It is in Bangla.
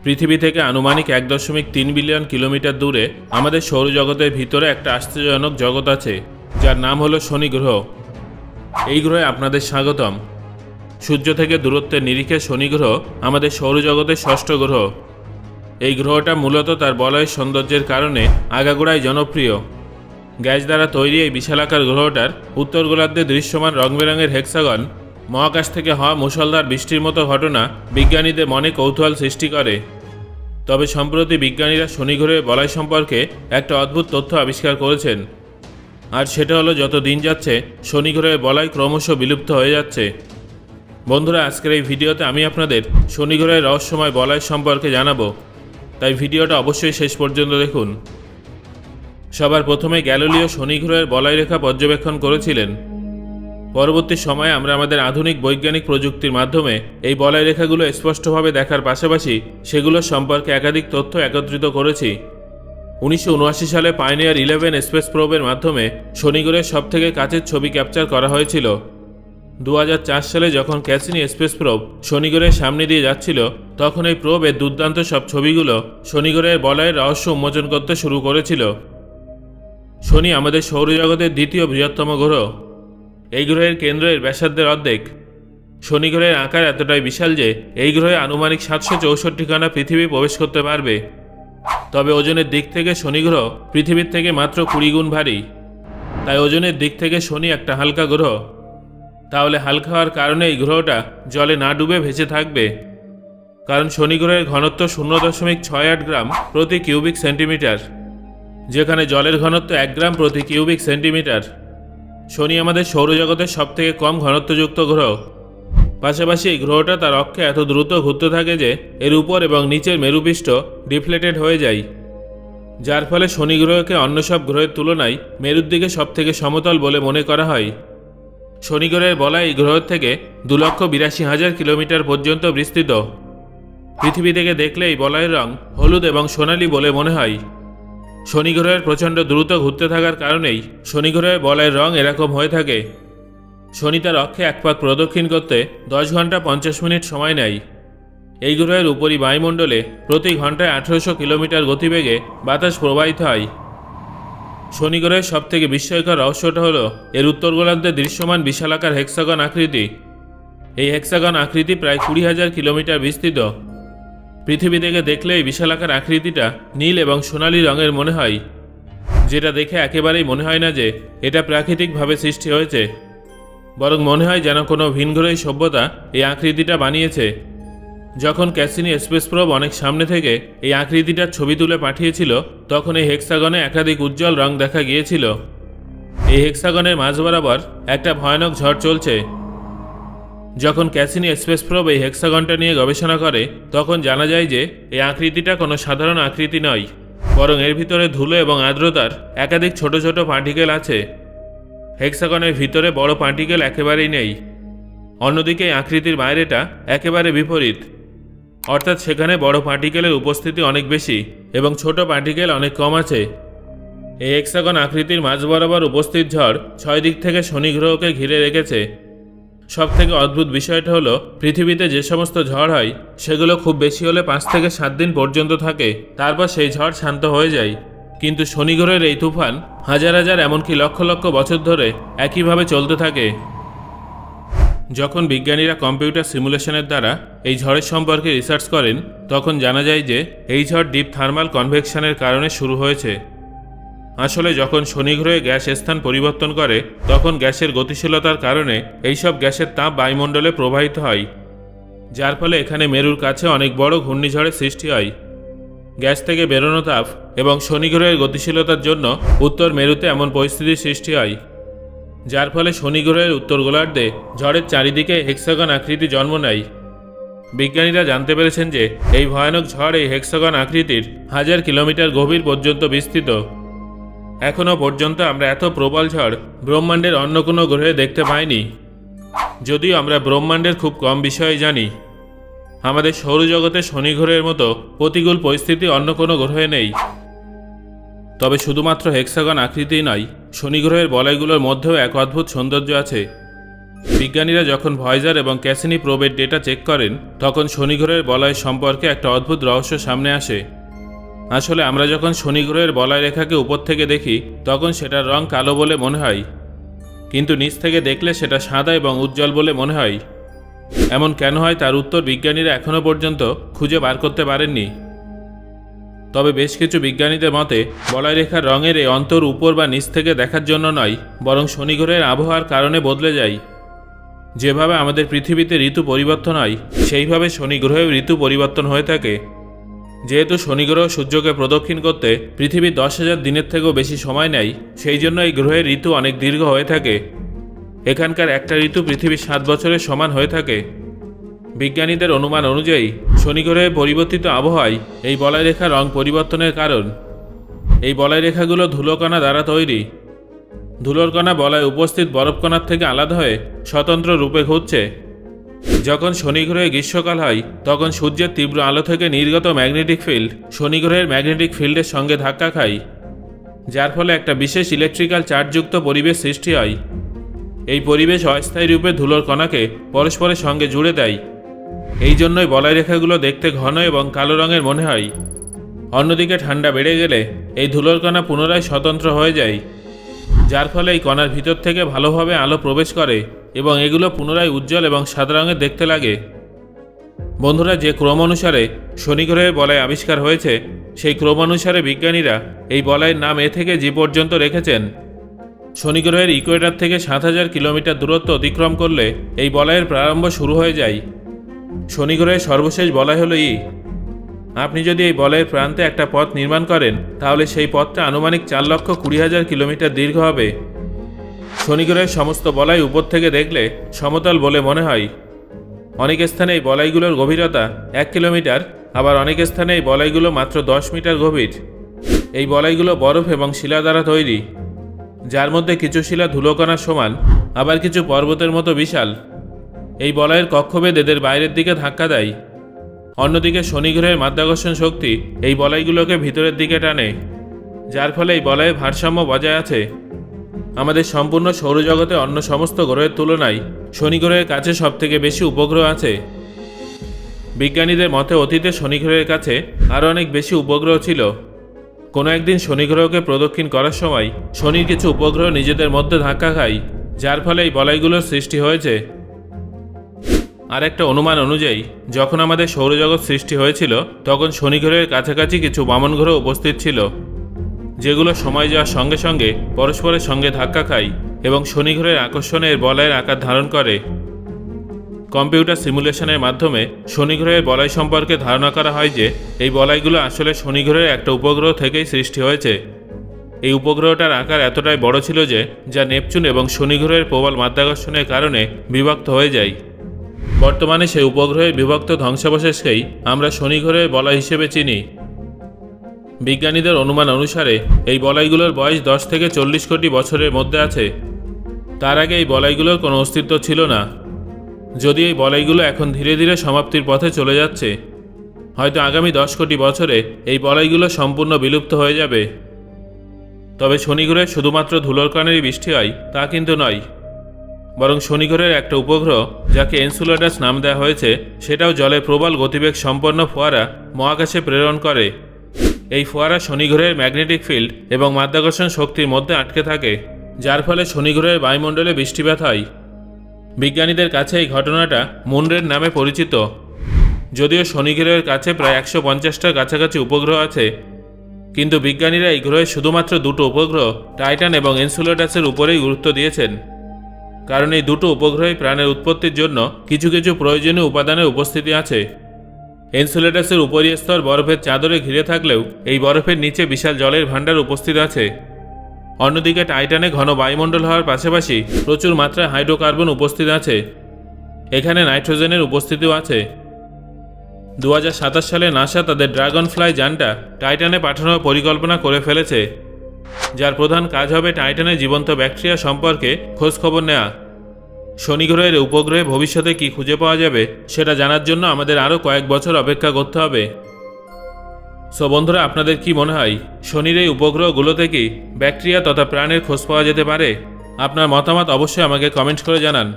পৃথিবী থেকে আনুমানিক 1.3 বিলিয়ন কিলোমিটার দূরে আমাদের সৌরজগতের ভিতরে একটা আশ্চর্যজনক জগৎ আছে, যার নাম হলো শনি গ্রহ। এই গ্রহে আপনাদের স্বাগতম। সূর্য থেকে দূরত্বের নিরিখে শনি গ্রহ আমাদের সৌরজগতের ষষ্ঠ গ্রহ। এই গ্রহটা মূলত তার বলয়ের সৌন্দর্যের কারণে আগাগোড়াই জনপ্রিয়। গ্যাস দ্বারা তৈরি এই বিশালাকার গ্রহটার উত্তর গোলার্ধে দৃশ্যমান রংবেরঙের হেক্সাগন, মহাকাশ থেকে হওয়া মুষলধার বৃষ্টির মতো ঘটনা বিজ্ঞানীদের মনে কৌতূহল সৃষ্টি করে। তবে সম্প্রতি বিজ্ঞানীরা শনি গ্রহের বলয় সম্পর্কে একটা অদ্ভুত তথ্য আবিষ্কার করেছেন, আর সেটা হলো যত দিন যাচ্ছে শনি গ্রহের বলয় ক্রমশ বিলুপ্ত হয়ে যাচ্ছে। বন্ধুরা, আজকের এই ভিডিওতে আমি আপনাদের শনি গ্রহের রহস্যময় বলয় সম্পর্কে জানাবো, তাই ভিডিওটা অবশ্যই শেষ পর্যন্ত দেখুন। সবার প্রথমে গ্যালিলিও শনি গ্রহের বলয়রেখা পর্যবেক্ষণ করেছিলেন। পরবর্তী সময়ে আমরা আমাদের আধুনিক বৈজ্ঞানিক প্রযুক্তির মাধ্যমে এই বলয়রেখাগুলো স্পষ্টভাবে দেখার পাশাপাশি সেগুলোর সম্পর্কে একাধিক তথ্য একত্রিত করেছি। 1979 সালে পাইনিয়ার 11 স্পেস প্রোবের মাধ্যমে শনি গ্রহের সবথেকে কাছের ছবি ক্যাপচার করা হয়েছিল। 2004 সালে যখন ক্যাসিনি স্পেস প্রোব শনি গ্রহের সামনে দিয়ে যাচ্ছিল, তখন এই প্রোবের দুর্দান্ত সব ছবিগুলো শনি গ্রহের বলয়ের রহস্য উন্মোচন করতে শুরু করেছিল। শনি আমাদের সৌরজগতের দ্বিতীয় বৃহত্তম গ্রহ। এই গ্রহের কেন্দ্রের ব্যাসার্ধের অর্ধেক। শনি গ্রহের আকার এতটাই বিশাল যে এই গ্রহে আনুমানিক 764 খানা পৃথিবী প্রবেশ করতে পারবে। তবে ওজনের দিক থেকে শনি গ্রহ পৃথিবীর থেকে মাত্র 20 গুণ ভারী। তাই ওজনের দিক থেকে শনি একটা হালকা গ্রহ। তাহলে হালকা হওয়ার কারণে এই গ্রহটা জলে না ডুবে ভেসে থাকবে, কারণ শনি গ্রহের ঘনত্ব 0.68 গ্রাম প্রতি কিউবিক সেন্টিমিটার, যেখানে জলের ঘনত্ব 1 গ্রাম প্রতি কিউবিক সেন্টিমিটার। শনি আমাদের সৌরজগতের সবথেকে কম ঘনত্বযুক্ত গ্রহ। পাশাপাশি এই গ্রহটা তার অক্ষে এত দ্রুত ঘুরতে থাকে যে এর উপর এবং নিচের মেরুপৃষ্ঠ ডিফ্লেটেড হয়ে যায়, যার ফলে শনি গ্রহকে অন্য সব গ্রহের তুলনায় মেরুর দিকে সবথেকে সমতল বলে মনে করা হয়। শনি গ্রহের বলয় এই গ্রহ থেকে 2,82,000 কিলোমিটার পর্যন্ত বিস্তৃত। পৃথিবী থেকে দেখলে এই বলয়ের রং হলুদ এবং সোনালি বলে মনে হয়। শনি গ্রহের প্রচণ্ড দ্রুত ঘুরতে থাকার কারণেই শনি গ্রহের বলয়ের রং এরকম হয়ে থাকে। শনি তার অক্ষে এক পাক প্রদক্ষিণ করতে 10 ঘন্টা 50 মিনিট সময় নেয়। এই গ্রহের উপরি বায়ুমণ্ডলে প্রতি ঘন্টায় 1800 কিলোমিটার গতিবেগে বাতাস প্রবাহিত হয়। শনি গ্রহের সবথেকে বিস্ময়কর রহস্যটা হলো এর উত্তর গোলার্ধে দৃশ্যমান বিশালাকার হেক্সাগন আকৃতি। এই হেক্সাগন আকৃতি প্রায় 20,000 কিলোমিটার বিস্তৃত। পৃথিবী থেকে দেখলে এই বিশালাকার আকৃতিটা নীল এবং সোনালি রঙের মনে হয়, যেটা দেখে একেবারেই মনে হয় না যে এটা প্রাকৃতিকভাবে সৃষ্টি হয়েছে, বরং মনে হয় যেন কোনো ভিনগ্রহী সভ্যতা এই আকৃতিটা বানিয়েছে। যখন ক্যাসিনি স্পেস প্রোব অনেক সামনে থেকে এই আকৃতিটার ছবি তুলে পাঠিয়েছিল, তখন এই হেক্সাগনে একাধিক উজ্জ্বল রং দেখা গিয়েছিল। এই হেক্সাগনের মাঝ বরাবর একটা ভয়ানক ঝড় চলছে। যখন ক্যাসিনি স্পেস প্রোব এই হেক্সাগনটা নিয়ে গবেষণা করে, তখন জানা যায় যে এই আকৃতিটা কোনো সাধারণ আকৃতি নয়, বরং এর ভিতরে ধুলো এবং আর্দ্রতার একাধিক ছোট ছোট পার্টিকেল আছে। হেক্সাগনের ভিতরে বড় পার্টিকেল একেবারেই নেই। অন্যদিকে এই আকৃতির বাইরেটা একেবারে বিপরীত, অর্থাৎ সেখানে বড় পার্টিকেলের উপস্থিতি অনেক বেশি এবং ছোট পার্টিকেল অনেক কম আছে। এই হেক্সাগন আকৃতির মাঝ বরাবর উপস্থিত ঝড় 6 দিক থেকে শনি গ্রহকে ঘিরে রেখেছে। সবথেকে অদ্ভুত বিষয়টা হলো পৃথিবীতে যে সমস্ত ঝড় হয় সেগুলো খুব বেশি হলে 5 থেকে 7 দিন পর্যন্ত থাকে, তারপর সেই ঝড় শান্ত হয়ে যায়। কিন্তু শনি গ্রহের এই তুফান হাজার হাজার এমনকি লক্ষ লক্ষ বছর ধরে একইভাবে চলতে থাকে। যখন বিজ্ঞানীরা কম্পিউটার সিমুলেশনের দ্বারা এই ঝড়ের সম্পর্কে রিসার্চ করেন, তখন জানা যায় যে এই ঝড় ডিপ থার্মাল কনভেকশনের কারণে শুরু হয়েছে। আসলে যখন শনি গ্রহে গ্যাস স্থান পরিবর্তন করে, তখন গ্যাসের গতিশীলতার কারণে এইসব গ্যাসের তাপ বায়ুমণ্ডলে প্রবাহিত হয়, যার ফলে এখানে মেরুর কাছে অনেক বড় ঘূর্ণিঝড়ের সৃষ্টি হয়। গ্যাস থেকে বেরোনো তাপ এবং শনি গ্রহের গতিশীলতার জন্য উত্তর মেরুতে এমন পরিস্থিতির সৃষ্টি হয়, যার ফলে শনি গ্রহের উত্তর গোলার্ধে ঝড়ের চারিদিকে হেক্সাগন আকৃতি জন্ম নেয়। বিজ্ঞানীরা জানতে পেরেছেন যে এই ভয়ানক ঝড় এই হেক্সাগন আকৃতির 1000 কিলোমিটার গভীর পর্যন্ত বিস্তৃত। এখনও পর্যন্ত আমরা এত প্রবল ঝড় ব্রহ্মাণ্ডের অন্য কোনো গ্রহে দেখতে পাইনি, যদিও আমরা ব্রহ্মাণ্ডের খুব কম বিষয়ে জানি। আমাদের সৌরজগতে শনি গ্রহের মতো প্রতিকূল পরিস্থিতি অন্য কোনো গ্রহে নেই। তবে শুধুমাত্র হেক্সাগন আকৃতিই নয়, শনি গ্রহের বলয়গুলোর মধ্যেও এক অদ্ভুত সৌন্দর্য আছে। বিজ্ঞানীরা যখন ভয়েজার এবং ক্যাসিনি প্রোবের ডেটা চেক করেন তখন শনি গ্রহের বলয় সম্পর্কে একটা অদ্ভুত রহস্য সামনে আসে। আসলে আমরা যখন শনি গ্রহের বলয় রেখাকে উপর থেকে দেখি তখন সেটার রং কালো বলে মনে হয়, কিন্তু নিচ থেকে দেখলে সেটা সাদা এবং উজ্জ্বল বলে মনে হয়। এমন কেন হয় তার উত্তর বিজ্ঞানীরা এখনও পর্যন্ত খুঁজে বার করতে পারেননি। তবে বেশ কিছু বিজ্ঞানীদের মতে বলয় রেখার রঙের এই অন্তর উপর বা নিচ থেকে দেখার জন্য নয়, বরং শনি গ্রহের আবহাওয়ার কারণে বদলে যায়। যেভাবে আমাদের পৃথিবীতে ঋতু পরিবর্তন হয় সেইভাবে শনি গ্রহেও ঋতু পরিবর্তন হয়ে থাকে। যেহেতু শনি গ্রহ সূর্যকে প্রদক্ষিণ করতে পৃথিবীর 10,000 দিনের থেকেও বেশি সময় নেয়, সেই জন্য এই গ্রহের ঋতু অনেক দীর্ঘ হয়ে থাকে। এখানকার একটা ঋতু পৃথিবীর 7 বছরের সমান হয়ে থাকে। বিজ্ঞানীদের অনুমান অনুযায়ী শনি গ্রহের পরিবর্তিত আবহাওয়ায় এই বলয় রেখার রং পরিবর্তনের কারণ। এই বলয় রেখাগুলো ধুলোকণা দ্বারা তৈরি। ধুলোর কণা বলয়ে উপস্থিত বরফকণার থেকে আলাদা হয়ে স্বতন্ত্র রূপে ঘুরছে। যখন শনি গ্রহে গ্রীষ্মকাল হয় তখন সূর্যের তীব্র আলো থেকে নির্গত ম্যাগনেটিক ফিল্ড শনি গ্রহের ম্যাগনেটিক ফিল্ডের সঙ্গে ধাক্কা খায়, যার ফলে একটা বিশেষ ইলেকট্রিক্যাল চার্জযুক্ত পরিবেশ সৃষ্টি হয়। এই পরিবেশ অস্থায়ী রূপে ধুলোর কণাকে পরস্পরের সঙ্গে জুড়ে দেয়। এই জন্যই বলয় রেখাগুলো দেখতে ঘন এবং কালো রঙের মনে হয়। অন্যদিকে ঠান্ডা বেড়ে গেলে এই ধুলোর কণা পুনরায় স্বতন্ত্র হয়ে যায়, যার ফলে এই কণার ভিতর থেকে ভালোভাবে আলো প্রবেশ করে এবং এগুলো পুনরায় উজ্জ্বল এবং সাদা রঙের দেখতে লাগে। বন্ধুরা, যে ক্রম অনুসারে শনি গ্রহের বলয় আবিষ্কার হয়েছে সেই ক্রম অনুসারে বিজ্ঞানীরা এই বলয়ের নাম এ থেকে জি পর্যন্ত রেখেছেন। শনি গ্রহের ইকুয়েটর থেকে 7,000 কিলোমিটার দূরত্ব অতিক্রম করলে এই বলয়ের প্রারম্ভ শুরু হয়ে যায়। শনি গ্রহের সর্বশেষ বলয় হল ই। আপনি যদি এই বলয়ের প্রান্তে একটা পথ নির্মাণ করেন তাহলে সেই পথটা আনুমানিক 4,20,000 কিলোমিটার দীর্ঘ হবে। শনি গ্রহের সমস্ত বলয় উপর থেকে দেখলে সমতল বলে মনে হয়। অনেক স্থানে এই বলয়গুলোর গভীরতা 1 কিলোমিটার, আবার অনেক স্থানে এই বলয়গুলো মাত্র 10 মিটার গভীর। এই বলয়গুলো বরফ এবং শিলা দ্বারা তৈরি, যার মধ্যে কিছু শিলা ধুলোকণার সমান, আবার কিছু পর্বতের মতো বিশাল। এই বলয়ের কক্ষভেদ এদের বাইরের দিকে ধাক্কা দেয়। অন্যদিকে শনি গ্রহের মাধ্যাকর্ষণ শক্তি এই বলয়গুলোকে ভিতরের দিকে টানে, যার ফলে এই বলয়ে ভারসাম্য বজায় আছে। আমাদের সম্পূর্ণ সৌরজগতে অন্য সমস্ত গ্রহের তুলনায় শনি গ্রহের কাছে সবথেকে বেশি উপগ্রহ আছে। বিজ্ঞানীদের মতে অতীতে শনি গ্রহের কাছে আরও অনেক বেশি উপগ্রহ ছিল। কোনো একদিন শনি গ্রহকে প্রদক্ষিণ করার সময় শনির কিছু উপগ্রহ নিজেদের মধ্যে ধাক্কা খায়, যার ফলে এই বলয়গুলোর সৃষ্টি হয়েছে। আর একটা অনুমান অনুযায়ী যখন আমাদের সৌরজগৎ সৃষ্টি হয়েছিল তখন শনি গ্রহের কাছাকাছি কিছু বামন গ্রহ উপস্থিত ছিল, যেগুলো সময় যাওয়ার সঙ্গে সঙ্গে পরস্পরের সঙ্গে ধাক্কা খায় এবং শনি গ্রহের আকর্ষণে এর বলয়ের আকার ধারণ করে। কম্পিউটার সিমুলেশনের মাধ্যমে শনি গ্রহের বলয় সম্পর্কে ধারণা করা হয় যে এই বলয়গুলো আসলে শনি গ্রহের একটা উপগ্রহ থেকেই সৃষ্টি হয়েছে। এই উপগ্রহটার আকার এতটাই বড় ছিল যে যা নেপচুন এবং শনি গ্রহের প্রবল মাধ্যাকর্ষণের কারণে বিভক্ত হয়ে যায়। বর্তমানে সেই উপগ্রহের বিভক্ত ধ্বংসাবশেষকেই আমরা শনি গ্রহের বলয় হিসেবে চিনি। বিজ্ঞানীদের অনুমান অনুসারে এই বলয়গুলোর বয়স 10 থেকে 40 কোটি বছরের মধ্যে আছে। তার আগে এই বলয়গুলোর কোনো অস্তিত্ব ছিল না। যদি এই বলয়গুলো এখন ধীরে ধীরে সমাপ্তির পথে চলে যাচ্ছে, হয়তো আগামী 10 কোটি বছরে এই বলয়গুলো সম্পূর্ণ বিলুপ্ত হয়ে যাবে। তবে শনি গ্রহে শুধুমাত্র ধুলোর কণারই বৃষ্টি হয় তা কিন্তু নয়, বরং শনি গ্রহের একটা উপগ্রহ যাকে এনসেলাডাস নাম দেওয়া হয়েছে সেটাও জলে প্রবল গতিবেগ সম্পন্ন ফোয়ারা মহাকাশে প্রেরণ করে। এই ফোয়ারা শনি গ্রহের ম্যাগনেটিক ফিল্ড এবং মাধ্যাকর্ষণ শক্তির মধ্যে আটকে থাকে, যার ফলে শনি গ্রহের বায়ুমণ্ডলে বৃষ্টিপাত হয়। বিজ্ঞানীদের কাছে এই ঘটনাটা মুনরেন নামে পরিচিত। যদিও শনি গ্রহের কাছে প্রায় 150টার কাছাকাছি উপগ্রহ আছে, কিন্তু বিজ্ঞানীরা এই গ্রহে শুধুমাত্র দুটো উপগ্রহ টাইটান এবং এনসেলাডাসের উপরেই গুরুত্ব দিয়েছেন, কারণ এই দুটো উপগ্রহে প্রাণের উৎপত্তির জন্য কিছু কিছু প্রয়োজনীয় উপাদানের উপস্থিতি আছে। এনসেলাডাসের উপরিয় স্তর বরফের চাদরে ঘিরে থাকলেও এই বরফের নিচে বিশাল জলের ভাণ্ডার উপস্থিত আছে। অন্যদিকে টাইটানে ঘন বায়ুমণ্ডল হওয়ার পাশাপাশি প্রচুর মাত্রায় হাইড্রোকার্বন উপস্থিত আছে। এখানে নাইট্রোজেনের উপস্থিতিও আছে। 2027 সালে নাসা তাদের ড্রাগন ফ্লাই যানটা টাইটানে পাঠানোর পরিকল্পনা করে ফেলেছে, যার প্রধান কাজ হবে টাইটানে জীবন্ত ব্যাকটেরিয়া সম্পর্কে খোঁজখবর নেওয়া। শনি গ্রহের উপগ্রহে ভবিষ্যতে কি খুঁজে পাওয়া যাবে সেটা জানার জন্য আমাদের আরও কয়েক বছর অপেক্ষা করতে হবে। সো বন্ধুরা, আপনাদের কি মনে হয় শনির এই উপগ্রহগুলোতে কি ব্যাকটেরিয়া তথা প্রাণের খোঁজ পাওয়া যেতে পারে? আপনার মতামত অবশ্যই আমাকে কমেন্ট করে জানান।